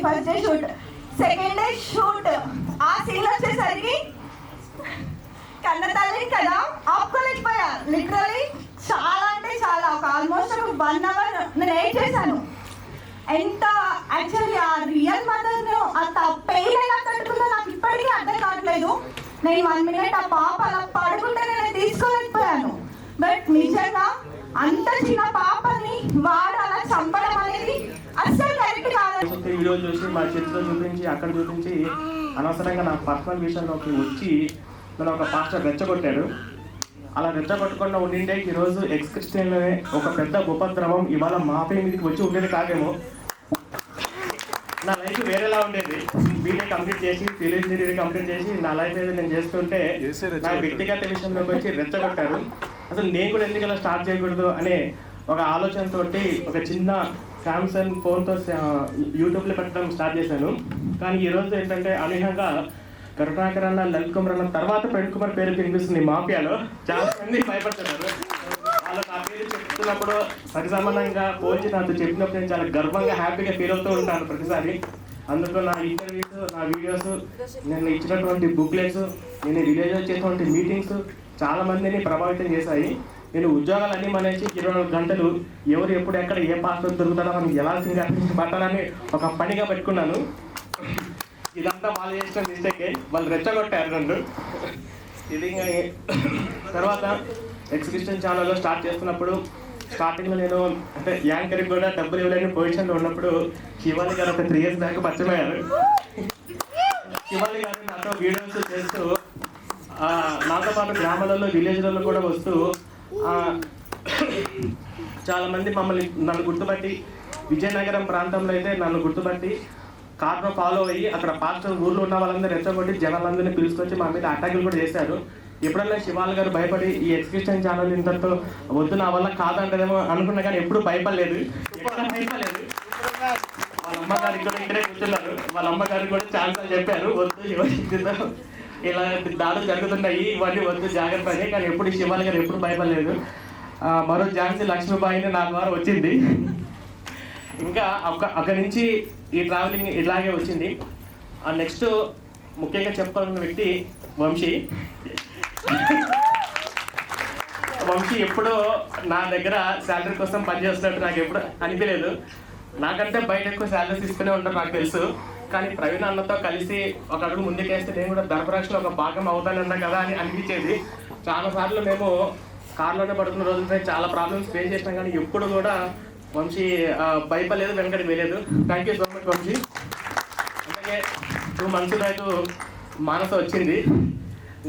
First day shoot. Second day shoot ఆ scene వచ్చేసరికి కన్న తల్లి కదా ఆపుకోలేకపోయా. లిటరలీ చాలా అంటే చాలా, ఒక ఆల్మోస్ట్ ఒక 1 hour నేను వెయిట్ చేశాను. ఎంత యాక్చువల్లీ ఆ రియల్ మదర్ను అంత పెయిన్ ఎలా తట్టుకుందో నాకు ఇప్పటికీ అర్థం కావట్లేదు. నేను 1 minute ఆ పాప అలా పడుకుంటే నేను తీసుకోలేకపోయాను. బట్ నిజంగా అంత చిన్న పాపని వాడు అలా చంపడం అనేది అస్సలు కరెక్ట్ కాదు. వీడియో చూసి మా చేతిలో చూపించి అక్కడ చూపించి అనవసరంగా నా పర్సనల్ విషయంలోకి వచ్చి నన్ను ఒక పాస్టర్ రెచ్చగొట్టాడు. అలా రెచ్చగొట్టకుండా ఉండిండే ఈరోజు ఎక్స్ క్రిస్టియన్లోనే ఒక పెద్ద ఉపద్రవం ఇవాళ మా పై మీదకి వచ్చి ఉండేది కాదేమో. నా లైఫ్ వేరేలా ఉండేది. బీటెక్ కంప్లీట్ చేసి సివిల్ ఇంజనీరింగ్ కంప్లీట్ చేసి నా లైఫ్ ఏదో నేను చేస్తుంటే నా వ్యక్తిగత విషయంలోకి వచ్చి రెచ్చగొట్టారు. అసలు నేను కూడా ఎందుకు ఇలా స్టార్ట్ చేయకూడదు అనే ఒక ఆలోచనతో ఒక చిన్న శాంసంగ్ ఫోన్తో యూట్యూబ్లో పెట్టడం స్టార్ట్ చేశాను. కానీ ఈరోజు ఏంటంటే అనూహ్యంగా కరుణాకర్ అన్న, లలిత్ కుమార్ అన్న తర్వాత ప్రణీత్ కుమార్ పేరు వినిపిస్తుంది. మాఫియాలో చాలా మంది భయపడుతున్నారు. వాళ్ళు నా పేరు చెప్తున్నప్పుడు పరిసమానంగా పోల్చి నాతో చెప్పినప్పుడు నేను చాలా గర్వంగా హ్యాపీగా ఫీల్ అవుతూ ఉంటాను ప్రతిసారి. అందుకు నా ఇంటర్వ్యూస్, నా వీడియోస్, నేను ఇచ్చినటువంటి బుక్లెట్స్, నేను విలేజ్లో చేసినటువంటి మీటింగ్స్ చాలా మందిని ప్రభావితం చేశాయి. నేను ఉద్యోగాలన్నీ మనేసి 24 గంటలు ఎవరు ఎప్పుడు ఎక్కడ ఏ పాస్టర్ దొరుకుతారో మనం ఎలా పట్టాలని ఒక పనిగా పెట్టుకున్నాను. ఇదంతా వాళ్ళు చేసిన మిస్టేకే. వాళ్ళు రెచ్చగొట్టారు నన్ను. ఇది తర్వాత ఎక్స్ క్రిస్టియన్ ఛానల్లో స్టార్ట్ చేస్తున్నప్పుడు స్టార్టింగ్లో నేను అంటే యాంకర్కి కూడా డబ్బులు ఇవ్వలేని పొజిషన్లో ఉన్నప్పుడు శివాని గారు ఒక 3 years బ్యాక్ పరిచయమయ్యారు. శివాని గారు నాతో వీడియోస్ చేస్తూ నాతో పాటు గ్రామాలలో విలేజ్లలో కూడా వస్తూ చాలామంది నన్ను గుర్తుపట్టి, విజయనగరం ప్రాంతంలో అయితే నన్ను గుర్తుపట్టి కార్లో ఫాలో అయ్యి అక్కడ పాస్టర్ ఊర్లో ఉన్న వాళ్ళందరూ రెచ్చగొట్టి జనాలందరినీ పిలుచుకొచ్చి మా మీద అటాకులు కూడా చేశారు. ఎప్పుడన్నా శివాల్ గారు భయపడి ఈ ఎక్స్ క్రిస్టియన్ ఛానల్ ఇంతతో వద్దు నా వల్ల కాదంటదేమో అనుకున్నా కానీ ఎప్పుడు భయపడలేదు. వాళ్ళ అమ్మగారికి కూడా ఇక్కడే కూర్చున్నారు. వాళ్ళ అమ్మగారికి కూడా ఛాన్స్ చెప్పారు వద్దు ఇలా దాడులు జరుగుతున్నాయి, ఇవన్నీ వద్దు జాగ్రత్త అని. కానీ ఎప్పుడు శివాల్ గారు ఎప్పుడు భయపడలేదు. మరో ఝాన్సీ లక్ష్మీబాయిని నా ద్వారా వచ్చింది. ఇంకా అక్కడి నుంచి ఈ ట్రావెలింగ్ ఇలాగే వచ్చింది. నెక్స్ట్ ముఖ్యంగా చెప్పాలన్న వ్యక్తి వంశీ. వంశీ ఎప్పుడో నా దగ్గర శాలరీ కోసం పనిచేస్తున్నట్టు నాకు ఎప్పుడు అనిపించలేదు. నాకంటే బయట ఎక్కువ శాలరీస్ ఇస్తూనే ఉంటారు నాకు తెలుసు. కానీ ప్రవీణ్ అన్నతో కలిసి ఒక అడుగు ముందుకేస్తే నేను కూడా ధర్మరాక్షలో ఒక భాగం అవుతానన్నా కదా అని అనిపించేది. చాలాసార్లు మేము కార్లోనే పడుతున్న రోజులపై చాలా ప్రాబ్లమ్స్ ఫేస్ చేసినాం. కానీ ఎప్పుడు కూడా వంశీ భయపడలేదు, వెనకడికి వెళ్ళలేదు. Thank you so much Vamsi. అలాగే 2 months బ్యాక్ మానస వచ్చింది.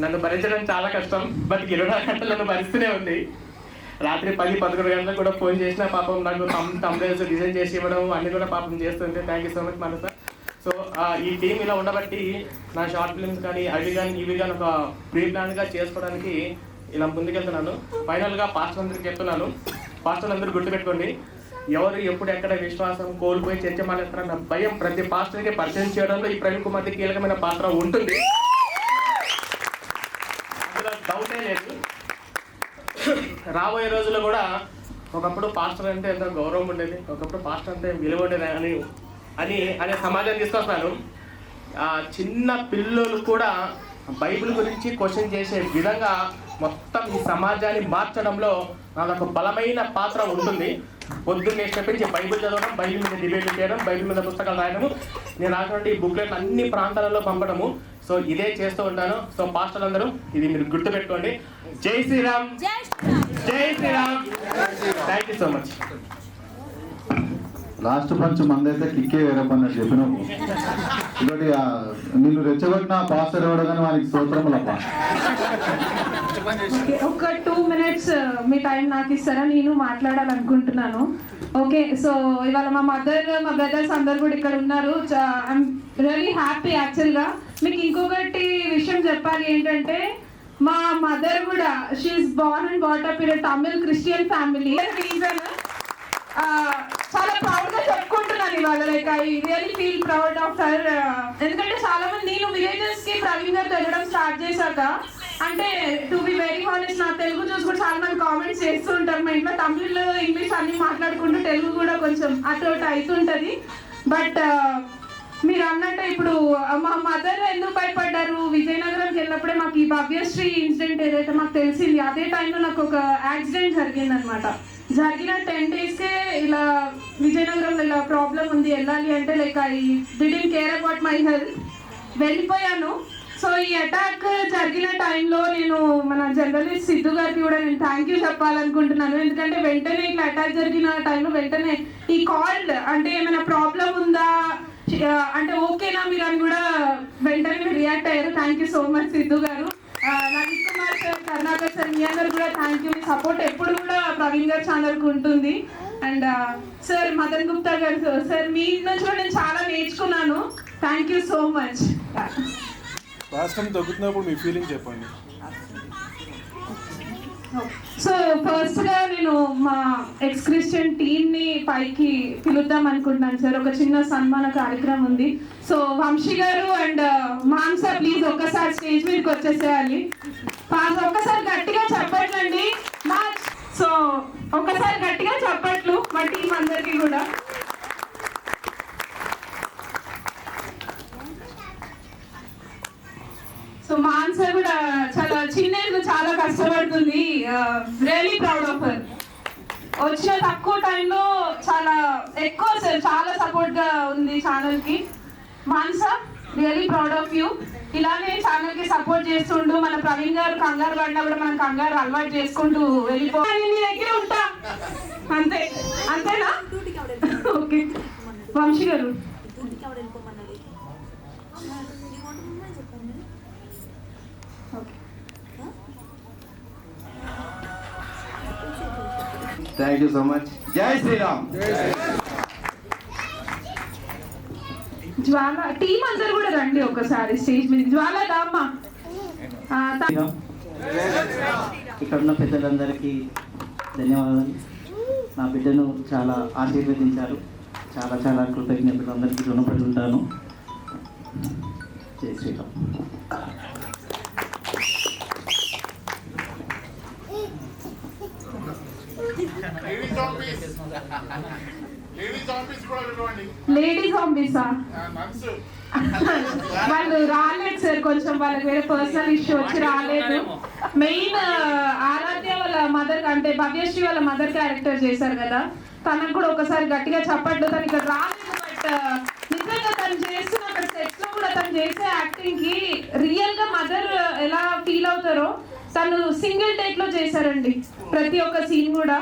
నన్ను భరించడం చాలా కష్టం. బట్ 24 గంటలు నన్ను భరిస్తూనే ఉంది. రాత్రి 10-11 గంటలకు కూడా ఫోన్ చేసిన పాపం నాకు తమ్నెయిల్స్ డిజైన్ చేసి ఇవ్వడం అన్నీ కూడా పాపం చేస్తుంటే thank you so much Manasa. So ఈ టీం ఇలా ఉండబట్టి నా షార్ట్ ఫిల్మ్స్ కానీ అవి కానీ ఇవి కానీ ఒక ప్రీ ప్లాన్గా చేసుకోవడానికి ఇలా ముందుకెళ్తున్నాను. ఫైనల్గా పాస్టర్ అందరికి చెప్తున్నాను, పాస్టర్లు అందరూ గుర్తుపెట్టుకోండి, ఎవరు ఎప్పుడు ఎక్కడ విశ్వాసం కోల్పోయి చర్చ మానేస్తారన్న భయం ప్రతి పాస్టర్కి పరిచయం చేయడంలో ఈ ప్రవీణ్ కుమార్కి కీలకమైన పాత్ర ఉంటుంది. అందులో డౌటే లేదు. రాబోయే రోజుల్లో కూడా ఒకప్పుడు పాస్టర్ అంటే ఎంతో గౌరవం ఉండేది, ఒకప్పుడు పాస్టర్ అంటే విలువ ఉండేది అనే సమాజాన్ని తీసుకొస్తాను. చిన్న పిల్లలు కూడా బైబిల్ గురించి క్వశ్చన్ చేసే విధంగా మొత్తం ఈ సమాజాన్ని మార్చడంలో నాకు ఒక బలమైన పాత్ర ఉంటుంది. పొద్దున్నే నుంచి బైబిల్ చదవడం, బైబిల్ మీద డిబేట్లు చేయడం, బైబిల్ మీద పుస్తకాలు రాయడము, నేను రాసినటువంటి ఈ బుక్లెట్లు అన్ని ప్రాంతాలలో పంపడము. సో ఇదే చేస్తూ ఉంటాను. సో పాస్టర్లు అందరూ ఇది మీరు గుర్తుపెట్టుకోండి. జై శ్రీరామ్, జై Shriram. Thank you so much. Last punch మందైతే కిక్కే వేరపన్నట్టు చెప్పినావు. ఇంకోటి నిన్ను రెచ్చగొట్టిన పాస్టర్ ఇవ్వడం కానీ వానికి స్తోత్రములప్ప. ఒక 2 minutes మీ టైం నాకు ఇస్తారా? నేను మాట్లాడాలనుకుంటున్నాను. ఓకే, సో ఇవాళ మా మదర్, మా బ్రదర్స్ అందరు కూడా ఇక్కడ ఉన్నారు. I'm really happy. యాక్చువల్గా మీకు ఇంకొకటి విషయం చెప్పాలి ఏంటంటే, మా మదర్ కూడా she is born and brought up in Tamil Christian family. Reason చాలా ప్రౌడ్ గా చెప్పుకుంటున్నాను ఇవాళ. Like I really feel proud of her. ఎందుకంటే చాలా మంది నేను విలేజెస్ కి ప్రవీణ్ గారు వెళ్ళడం స్టార్ట్ చేశాక, అంటే టు బి వెరీ హానెస్ట్ నా తెలుగు చూసి కూడా చాలా మంది కామెంట్స్ చేస్తూ ఉంటారు. మా ఇంట్లో తమిళ్ ఇంగ్లీష్ అన్ని మాట్లాడుకుంటూ తెలుగు కూడా కొంచెం అటు అవుతుంటది. బట్ మీరు అన్నట్టు ఇప్పుడు మా మదర్ ఎందుకు భయపడ్డారు, విజయనగరంకి వెళ్ళినప్పుడే మాకు ఈ భవ్యశ్రీ ఇన్సిడెంట్ ఏదైతే మాకు తెలిసింది, అదే టైంలో నాకు ఒక యాక్సిడెంట్ జరిగిందనమాట. జరిగిన 10 daysకే ఇలా విజయనగరంలో ఇలా ప్రాబ్లం ఉంది, వెళ్ళాలి అంటే like I didn't care about my health, వెళ్ళిపోయాను. సో ఈ అటాక్ జరిగిన టైంలో నేను మన జర్నలిస్ట్ సిద్ధు గారికి కూడా నేను థ్యాంక్ యూ చెప్పాలనుకుంటున్నాను. ఎందుకంటే వెంటనే ఇట్లా అటాక్ జరిగిన టైంలో వెంటనే ఈ కాల్డ్ అంటే ఏమైనా ప్రాబ్లం ఉందా అంటే ఓకేనా మీరు అని కూడా వెంటనే రియాక్ట్ అయ్యారు. Thank you so much Siddhu గారు. నవీన్ కుమార్ సార్, కర్ణాకర్ సార్, మీ అందరు కూడా థ్యాంక్ యూ. మీ సపోర్ట్ ఎప్పుడు కూడా ప్రవీణ్ గారి ఛానల్కి ఉంటుంది. అండ్ సార్ మదన్ గుప్తా గారు సార్, మీ నుంచి కూడా నేను చాలా నేర్చుకున్నాను. Thank you so much. Last time తగ్గుతున్నప్పుడు మీ ఫీలింగ్ చెప్పండి. సో ఫస్ట్గా నేను మా ఎక్స్ క్రిస్టియన్ టీమ్ని పైకి పిలుద్దాం అనుకుంటున్నాను సార్. ఒక చిన్న సన్మాన కార్యక్రమం ఉంది. సో వంశీ గారు అండ్ మాన్సా ప్లీజ్ ఒక్కసారి స్టేజ్ మీదకి వచ్చేసేయాలి. ఒక్కసారి గట్టిగా చెప్పట్లండి మా. సో ఒక్కసారి గట్టిగా చెప్పట్లు మా టీం అందరికీ కూడా. సో మాన్సా కూడా చాలా చిన్న ఏజ్లో చాలా కష్టపడుతుంది. Really proud of her. వచ్చిన తక్కువ టైంలో చాలా ఎక్కువ చాలా సపోర్ట్గా ఉంది ఛానల్కి. Mansa really proud of you. ఇలానే ఛానల్కి సపోర్ట్ చేస్తుంటూ మన ప్రవీణ్ గారు కంగారు పడినా కూడా మనం కంగారు అలవాటు చేసుకుంటూ వెళ్ళిపోయి నీ దగ్గర ఉంటా అంతే. అంతేనా? ఓకే వంశీ గారు. Thank you so much. జై శ్రీరామ్. జ్వాల టీం అందరు కూడా రండి ఒకసారి స్టేజ్ మీద. జ్వాల దామ్మా. ఇక్కడ ఉన్న పెద్దలందరికీ ధన్యవాదాలు. నా బిడ్డను చాలా ఆశీర్వదించారు. చాలా చాలా కృతజ్ఞతలు, అందరికీ రుణపడి ఉంటాను. జై శ్రీరామ్. లేడీస్ ఆఫీసా వాళ్ళు రాలేదు సార్, కొంచెం వాళ్ళకి వేరే పర్సనల్ ఇష్యూ వచ్చి రాలేదు. మెయిన్ ఆరాధ్య వాళ్ళ మదర్ అంటే భవ్యశ్రీ వాళ్ళ మదర్ క్యారెక్టర్ చేశారు కదా, తనకు కూడా ఒకసారి గట్టిగా చెప్పట్లేదు. తను ఇక్కడ రాలేదు, బట్ నిజంగా తను చేస్తున్న అక్కడ సెట్స్ లో కూడా తను చేసే యాక్టింగ్ కి రియల్ గా మదర్ ఎలా ఫీల్ అవుతారో తను సింగిల్ టేక్ లో చేశారండి ప్రతి ఒక్క సీన్ కూడా.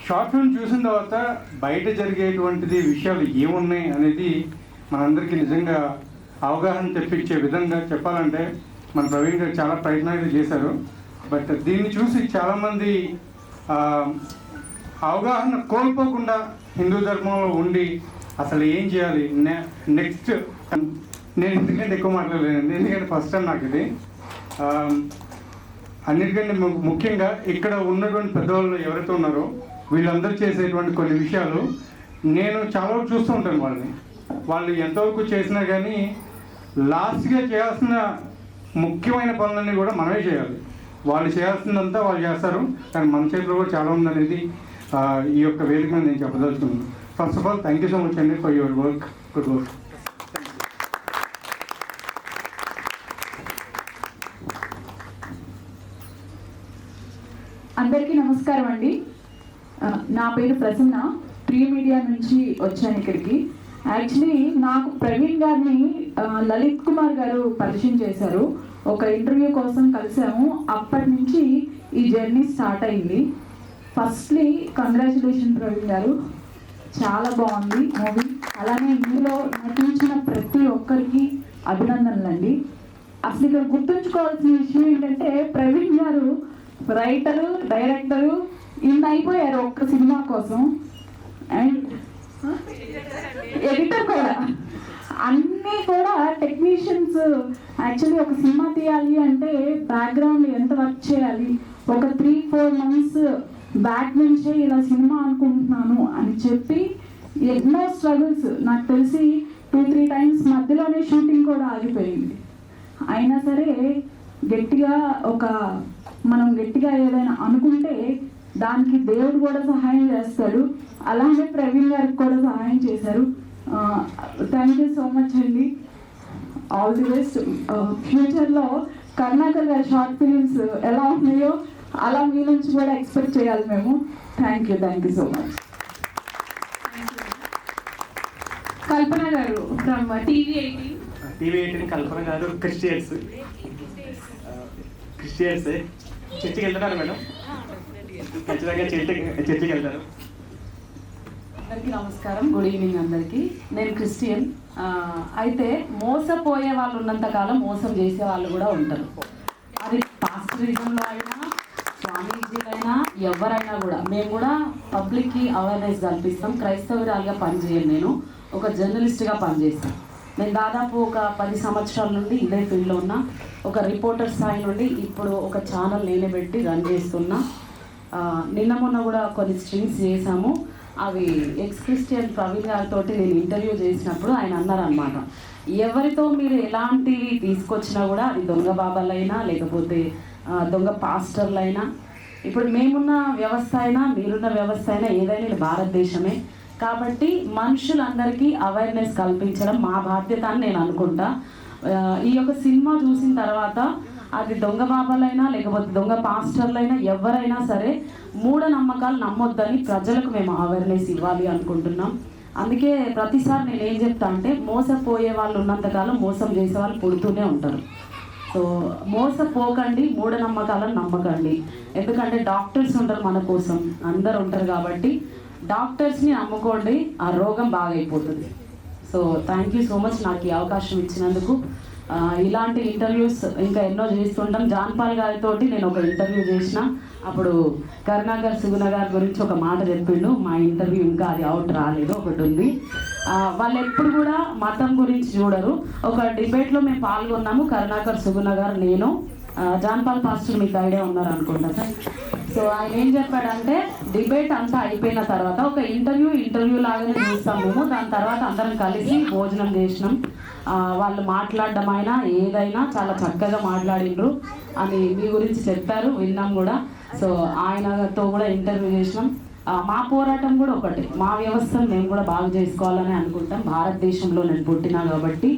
షార్ట్ ఫిల్మ్ చూసిన తర్వాత బయట జరిగేటువంటిది విషయాలు ఏమున్నాయి అనేది మనందరికీ నిజంగా అవగాహన తెప్పించే విధంగా చెప్పాలంటే మన ప్రవీణ్ గారు చాలా ప్రయత్నాలు చేశారు. బట్ దీన్ని చూసి చాలామంది అవగాహన కోల్పోకుండా హిందూ ధర్మంలో ఉండి అసలు ఏం చేయాలి నెక్స్ట్. నేను ఎందుకంటే ఎక్కువ మాట్లాడలేనండి, ఎందుకంటే ఫస్ట్ టైం నాకు ఇది. అన్నిటికంటే ముఖ్యంగా ఇక్కడ ఉన్నటువంటి పెద్దవాళ్ళు ఎవరైతే ఉన్నారో వీళ్ళందరూ చేసేటువంటి కొన్ని విషయాలు నేను చాలా వరకు చూస్తూ ఉంటాను. వాళ్ళు ఎంతవరకు చేసినా కానీ లాస్ట్గా చేయాల్సిన ముఖ్యమైన పనులన్నీ కూడా మనమే చేయాలి. వాళ్ళు చేయాల్సిందంతా వాళ్ళు చేస్తారు, కానీ మన చేతిలో కూడా చాలా ఉందనేది ఈ యొక్క వేదిక మీద నేను చెప్పదలుచుకున్నాను. First of all thank you so much అండి for your work. Good work. అందరికీ నమస్కారం అండి. నా పేరు ప్రసన్న, ప్రీ మీడియా నుంచి వచ్చాను ఇక్కడికి. యాక్చువల్లీ నాకు ప్రవీణ్ గారిని లలిత్ కుమార్ గారు పరిచయం చేశారు. ఒక ఇంటర్వ్యూ కోసం కలిసాము. అప్పటి నుంచి ఈ జర్నీ స్టార్ట్ అయింది. ఫస్ట్లీ కంగ్రాచులేషన్ ప్రవీణ్ గారు, చాలా బాగుంది మూవీ. అలానే ఇందులో నటించిన ప్రతి ఒక్కరికి అభినందనలండి. అసలు ఇక్కడ గుర్తుంచుకోవాల్సిన విషయం ఏంటంటే ప్రవీణ్ గారు రైటరు, డైరెక్టరు ఇన్ని అయిపోయారు ఒక్క సినిమా కోసం, అండ్ ఎడిటర్ కూడా. అన్నీ కూడా టెక్నీషియన్స్. యాక్చువల్లీ ఒక సినిమా తీయాలి అంటే బ్యాక్గ్రౌండ్ ఎంత వర్క్ చేయాలి, ఒక 3-4 months బ్యాక్ నుంచే ఇలా సినిమా అనుకుంటున్నాను అని చెప్పి ఎన్నో స్ట్రగుల్స్. నాకు తెలిసి 2-3 times మధ్యలోనే షూటింగ్ కూడా ఆగిపోయింది. అయినా సరే గట్టిగా మనం గట్టిగా ఏదైనా అనుకుంటే దానికి దేవుడు కూడా సహాయం చేస్తాడు. అలానే ప్రవీణ్ గారికి కూడా సహాయం చేశారు. థ్యాంక్ యూ సో మచ్ అండి. All the best. ఫ్యూచర్లో కరుణాకర్ గారి షార్ట్ ఫిలిమ్స్ ఎలా ఉన్నాయో అలా మీ నుంచి కూడా ఎక్స్పెక్ట్ చేయాలి మేము. Thank you so much. Kalpana garu from TV18. TV18 కల్పన గారు క్రిస్టియన్స్ చర్చికి వెళ్తున్నారు మేడం? ఖచ్చితంగా చర్చికి వెళ్తారు. అందరికీ నమస్కారం, గుడ్ ఈవినింగ్ అందరికీ. నేను క్రిస్టియన్. అయితే మోసపోయే వాళ్ళు ఉన్నంతకాలం మోసం చేసే వాళ్ళు కూడా ఉంటారు. అది పాస్టరిజంలో అయినా స్వామీజీలైనా ఎవరైనా కూడా. మేము కూడా పబ్లిక్కి అవేర్నెస్ కల్పిస్తాం. క్రైస్తవురాలుగా పనిచేయను, నేను ఒక జర్నలిస్ట్గా పనిచేస్తాను. నేను దాదాపు ఒక 10 సంవత్సరాల నుండి ఇదే ఫీల్డ్లో ఉన్నా. ఒక రిపోర్టర్ స్థాయి నుండి ఇప్పుడు ఒక ఛానల్ నేనే పెట్టి రన్ చేస్తున్నా. నిన్న మొన్న కూడా కొన్ని స్ట్రింగ్స్ చేశాము. అవి ఎక్స్ క్రిస్టియన్ ప్రవీణ్ గారితో నేను ఇంటర్వ్యూ చేసినప్పుడు ఆయన అన్నారనమాట, ఎవరితో మీరు ఎలాంటివి తీసుకొచ్చినా కూడా అది దొంగ బాబాలైనా లేకపోతే దొంగ పాస్టర్లైనా, ఇప్పుడు మేమున్న వ్యవస్థ అయినా మీరున్న వ్యవస్థ అయినా ఏదైనా ఇది భారతదేశమే కాబట్టి మనుషులందరికీ అవేర్నెస్ కల్పించడం మా బాధ్యత అని నేను అనుకుంటా. ఈ యొక్క సినిమా చూసిన తర్వాత అది దొంగ బాబాలైనా లేకపోతే దొంగ పాస్టర్లైనా ఎవరైనా సరే మూఢనమ్మకాలు నమ్మొద్దని ప్రజలకు మేము అవేర్నెస్ ఇవ్వాలి అనుకుంటున్నాం. అందుకే ప్రతిసారి నేను ఏం చెప్తా అంటే, మోసపోయే వాళ్ళు ఉన్నంతకాలం మోసం చేసే వాళ్ళు పుడుతూనే ఉంటారు. సో మోసపోకండి, మూఢనమ్మకాలను నమ్మకండి. ఎందుకంటే డాక్టర్స్ ఉంటారు మన కోసం, అందరు ఉంటారు కాబట్టి డాక్టర్స్ని నమ్ముకోండి, ఆ రోగం బాగైపోతుంది. So thank you so much నాకు ఈ అవకాశం ఇచ్చినందుకు. ఇలాంటి ఇంటర్వ్యూస్ ఇంకా ఎన్నో చేస్తుంటాం. జాన్పాల్ గారితో నేను ఒక ఇంటర్వ్యూ చేసిన, అప్పుడు కరుణాకర్ సుగుణ గారి గురించి ఒక మాట చెప్పిండు. మా ఇంటర్వ్యూ ఇంకా అది అవుట్ రాలేదు, ఒకటి ఉంది. వాళ్ళు ఎప్పుడు కూడా మతం గురించి చూడరు. ఒక డిబేట్లో మేము పాల్గొన్నాము, కరుణాకర్ సుగుణ గారు, నేను, జాన్పాల్ పాస్టర్ మీకు ఐడియా ఉన్నారు అనుకుంటా సార్. సో ఆయన ఏం చెప్పాడంటే, డిబేట్ అంతా అయిపోయిన తర్వాత ఒక ఇంటర్వ్యూ లాగానే చూస్తాం మేము. దాని తర్వాత అందరం కలిసి భోజనం చేసినాం. వాళ్ళు మాట్లాడడం అయినా ఏదైనా చాలా చక్కగా మాట్లాడిండ్రు అని మీ గురించి చెప్పారు, విన్నాం కూడా. సో ఆయనతో కూడా ఇంటర్వ్యూ చేసినాం. మా పోరాటం కూడా ఒకటి, మా వ్యవస్థను మేము కూడా బాగు చేసుకోవాలని అనుకుంటాం. భారతదేశంలో నేను పుట్టినా కాబట్టి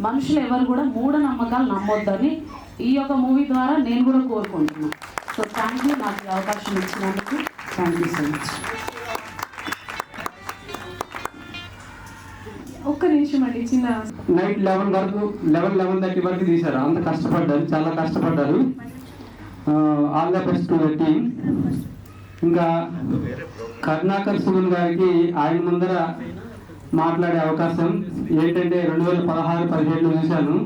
మనుషులు ఎవరు కూడా మూఢనమ్మకాలు నమ్మొద్దని ఈ యొక్క మూవీ ద్వారా నేను కూడా కోరుకుంటున్నాను. సో థ్యాంక్ యూ నాకు ఈ అవకాశం ఇచ్చినందుకు. Thank you so much. ఒక్క నిమిషం అండి, చిన్న నైట్ 11:30 వరకు తీశారు. అంత కష్టపడ్డారు, చాలా కష్టపడ్డారు. All the best to the team. ఇంకా కరుణాకర్ సుగుణ్ గారికి ఆయన ముందర మాట్లాడే అవకాశం ఏంటంటే 2016-17 చూశాను.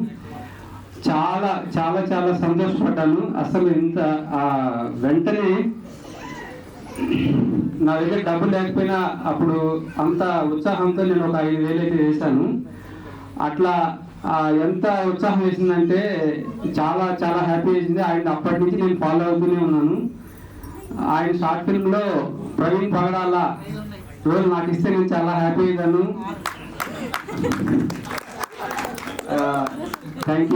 చాలా చాలా చాలా సంతోషపడ్డాను. అసలు ఇంత వెంటనే నా దగ్గర డబ్బులు లేకపోయినా అప్పుడు అంత ఉత్సాహంతో నేను ఒక 5,000 అయితే వేశాను. అట్లా ఎంత ఉత్సాహం వేసిందంటే చాలా చాలా హ్యాపీ వేసింది. ఆయన అప్పటి నుంచి నేను ఫాలో అవుతూనే ఉన్నాను. ఆయన షార్ట్ ఫిల్మ్లో ప్రవీణ్ పగడాల రోల్ నాకు ఇస్తే నేను చాలా హ్యాపీ అయ్యాను. Thank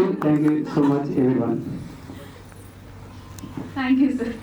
you so much everyone. Thank you sir.